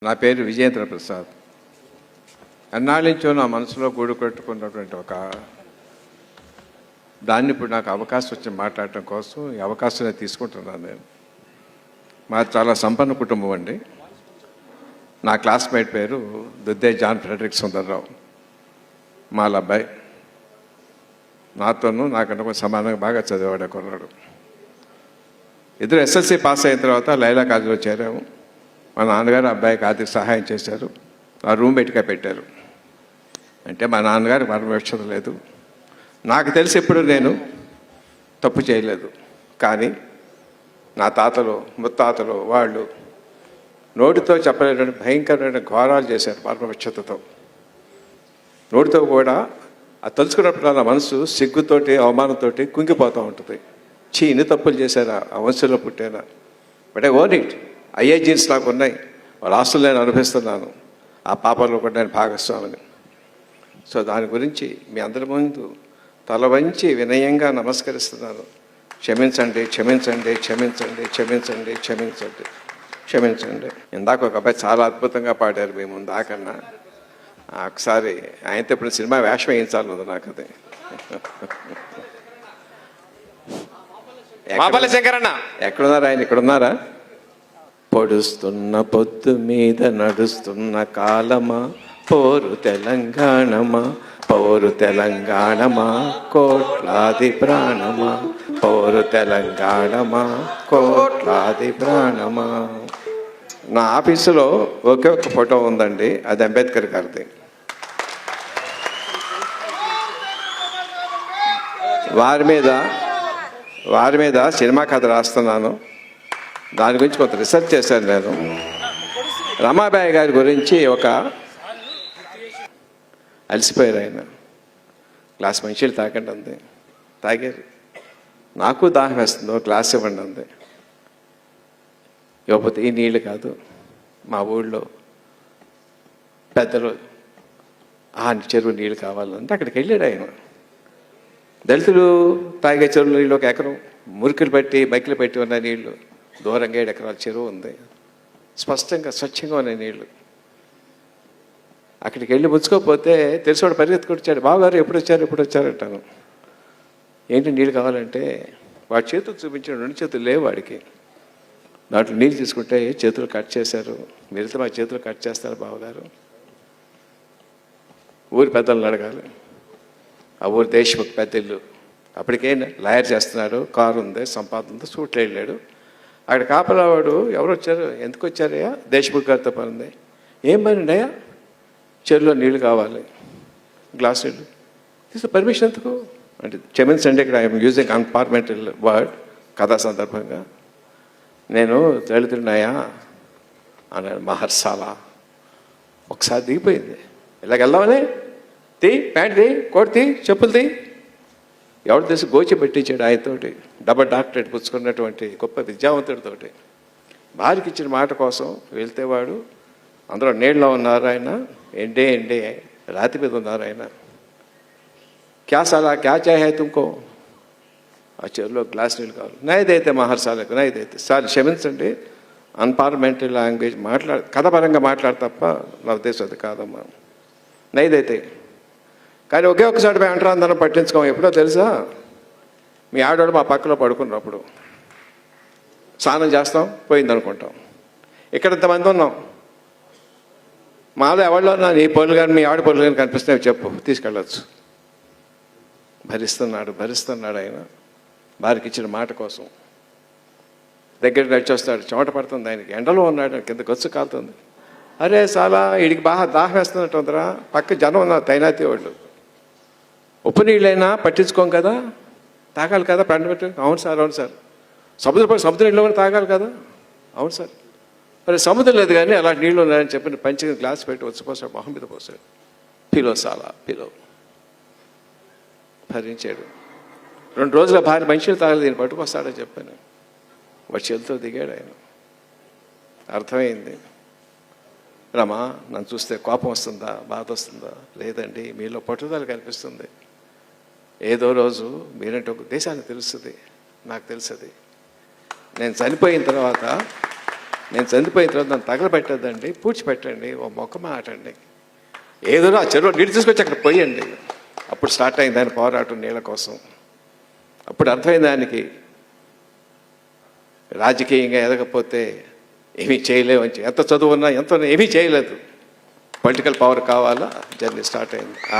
నా పేరు విజయేంద్ర ప్రసాద్. ఎన్నాళ్ళ నుంచో నా మనసులో గూడు కట్టుకున్నటువంటి ఒక దాన్ని ఇప్పుడు నాకు అవకాశం వచ్చి మాట్లాడటం కోసం ఈ అవకాశాన్ని తీసుకుంటున్నాను. నేను మాది చాలా సంపన్న కుటుంబం అండి. నా క్లాస్మేట్ పేరు దుద్దే జాన్ ఫ్రెడరిక్ సుందర్రావు. వాళ్ళ అబ్బాయి నాతోనూ నాకన్నా కొంచెం సమానంగా బాగా చదివాడు కొన్నాడు. ఇద్దరు ఎస్ఎల్సి పాస్ అయిన తర్వాత లైలా కాలేజీలో చేరాము. మా నాన్నగారు అబ్బాయికి ఆర్థిక సహాయం చేశారు. ఆ రూమ్మేట్గా పెట్టారు. అంటే మా నాన్నగారు మరణవిక్షత లేదు. నాకు తెలిసి ఎప్పుడు నేను తప్పు చేయలేదు. కానీ నా తాతలు ముత్తాతలు వాళ్ళు నోటితో చెప్పలేని భయంకరమైన ఘోరాలు చేశారు మరణవిక్షతతో. నోటితో కూడా అది తలుచుకున్నప్పుడు నా మనసు సిగ్గుతోటి అవమానంతో కుంగిపోతూ ఉంటుంది. ఇన్ని తప్పులు చేశారా, ఆ వంశంలో పుట్టారా. But I own it. అయ్యే జీన్స్ నాకు ఉన్నాయి. వాళ్ళ ఆస్తులు నేను అనుభవిస్తున్నాను. ఆ పాపంలో కూడా నేను భాగస్వామిని. సో దాని గురించి మీ అందరి ముందు తల వంచి వినయంగా నమస్కరిస్తున్నాను. క్షమించండి, క్షమించండి, క్షమించండి, క్షమించండి, క్షమించండి, క్షమించండి. ఇందాక ఒక అబ్బాయి చాలా అద్భుతంగా పాడారు మీ ముందు. ఆకన్నా ఒకసారి ఆయనతో ఇప్పుడు సినిమా వేషం వేయించాలి నాకు. అది ఎక్కడున్నారు ఆయన? ఇక్కడ ఉన్నారా? పొడుస్తున్న పొద్దు మీద నడుస్తున్న కాలమా, పోరు తెలంగాణమా, పౌరు తెలంగాణమా, కోట్లాది ప్రాణమా, పౌరు తెలంగాణమా, కోట్లాది ప్రాణమా. నా ఆఫీసులో ఒకే ఒక ఫోటో ఉందండి. అది అంబేద్కర్ గారిది. వారి మీద సినిమా కథ రాస్తున్నాను. దాని గురించి కొంత రీసెర్చ్ చేశాను నేను. రమాబాయి గారి గురించి ఒక అలసిపోయారు ఆయన. గ్లాస్ మంచిలు తాగండి అంది. తాగారు. నాకు దాహం వేస్తుందో గ్లాస్ ఇవ్వండి అంది. ఇవ్వకపోతే ఈ నీళ్ళు కాదు, మా ఊళ్ళో పెద్దలు చెరువు నీళ్ళు కావాలంటే అక్కడికి వెళ్ళాడు ఆయన. దళితులు తాగే చెరువు నీళ్ళు ఒక ఎకరం, మురికిలు పెట్టి బైకులు పెట్టి ఉన్న నీళ్లు దూరంగా 7 ఎకరాల చెరువు ఉంది. స్పష్టంగా స్వచ్ఛంగా ఉన్న నీళ్లు. అక్కడికి వెళ్ళి ముచ్చుకోకపోతే తెలిసివాడు పరిగెత్తుకొచ్చాడు. బావగారు ఎప్పుడు వచ్చారంటాను. ఏంటి నీళ్ళు కావాలంటే వాడి చేతులు చూపించాడు. 2 చేతులు లేవు వాడికి. దాంట్లో నీళ్ళు తీసుకుంటే చేతులు కట్ చేశారు. మీరైతే మా చేతులు కట్ చేస్తారు బావగారు. ఊరి పెద్దలను అడగాలి. ఆ ఊరి దేశముఖ్ పెద్ద ఇల్లు. అప్పటికే లాయర్ చేస్తున్నాడు, కారు ఉంది, సంపాదన ఉంది, సూట్లో వెళ్ళాడు. అక్కడ కాపలావాడు ఎవరు వచ్చారు, ఎందుకు వచ్చారయ్యా? దేశముఖ్ గారితో పని ఉంది. ఏం పని అయ్యా? చెరువులో నీళ్ళు కావాలి, గ్లాస్ నీళ్ళు తీసు. పర్మిషన్ ఎందుకు అంటే క్షమించండి, ఇక్కడ ఐఎమ్ యూజింగ్ అన్పార్మెంటల్ వర్డ్ కథా సందర్భంగా. నేను దళితుడినాయా అన్నాడు. మహర్సాల ఒకసారి దిగిపోయింది. ఇలాగెళ్దామని ప్యాంట్ తీ, కోట్ తీ, చెప్పులు తీ. ఎవరు తెలిసి గోచి పెట్టించాడు ఆయనతోటి. డబల్ డాక్టరేట్ పుచ్చుకున్నటువంటి గొప్ప విద్యావంతుడితోటి. భార్యకి ఇచ్చిన మాట కోసం వెళ్తే వాడు అందరూ నీళ్ళలో ఉన్నారు. ఆయన ఎండే రాతి మీద ఉన్నారు. ఆయన క్యా సాలా క్యా చాయ్ హై తుమ్కో. ఆ చెరువులో గ్లాస్ నీళ్ళు కావాలి. నైదైతే మహర్సాలకు నైదైతే. సార్ క్షమించండి, అన్పార్లమెంటరీ లాంగ్వేజ్ కథపరంగా తప్ప నా ఉద్దేశం అది కాదమ్మా. నైదైతే. కానీ ఒకే ఒకసారి పోయి అంటారు, అందరం పట్టించుకోం. ఎప్పుడో తెలుసా? మీ ఆడవాడు మా పక్కలో పడుకున్నప్పుడు స్నానం చేస్తాం, పోయింది అనుకుంటాం. ఇక్కడ ఇంతమంది ఉన్నాం. మాలో ఎవరిలో ఉన్నా నీ పొలు కానీ మీ ఆడ పొలు కానీ కనిపిస్తే చెప్పు, తీసుకెళ్ళచ్చు. భరిస్తున్నాడు ఆయన వారికి ఇచ్చిన మాట కోసం. దగ్గర నడిచొస్తాడు. చెమట పడుతుంది ఆయనకి. ఎండలో ఉన్నాడు, కింద గొచ్చు కాలుతుంది. అరే చాలా వీడికి బాగా దాహం వేస్తున్నట్టు ఉందరా. పక్క జనం ఉన్నారు, తైనాతి వాళ్ళు. ఉప్పు నీళ్ళైనా పట్టించుకోం కదా, తాగాలి కదా. పంట పెట్టి అవును సార్. సముద్రం నీళ్ళు కూడా తాగాలి కదా. అవును సార్. మరి సముద్రం లేదు కానీ అలాంటి నీళ్ళు ఉన్నాయని చెప్పి పంచి గ్లాస్ పెట్టి వచ్చిపోసాడు, మొహం మీద పోసాడు. పిలో భరించాడు. 2 రోజుల భార్య మంచిలు తాగలేదు, దీన్ని పట్టుకొస్తాడని చెప్పాను. వాడి చేతితో దిగాడు ఆయన. అర్థమైంది. రమా, నన్ను చూస్తే కోపం వస్తుందా, బాధ వస్తుందా? లేదండి, మీలో పట్టుదల కనిపిస్తుంది. ఏదో రోజు మీరంటే ఒక దేశానికి తెలుస్తుంది, నాకు తెలుస్తుంది. నేను చనిపోయిన తర్వాత నేను చనిపోయిన తర్వాత నన్ను తగలబెట్టద్దండి, పూడ్చిపెట్టండి, ఓ మొక్క మాటండి, ఏదో ఆ చెరువు నీళ్ళు తీసుకొచ్చి అక్కడ పోయండి. అప్పుడు స్టార్ట్ అయింది ఆయన పోరాటం నీళ్ళ కోసం. అప్పుడు అర్థమైంది ఆయనకి రాజకీయంగా ఎదగకపోతే ఏమీ చేయలేమని. ఎంత చదువు ఉన్నా ఎంత ఏమీ చేయలేదు, పొలిటికల్ పవర్ కావాలా, జర్నీ స్టార్ట్ అయింది.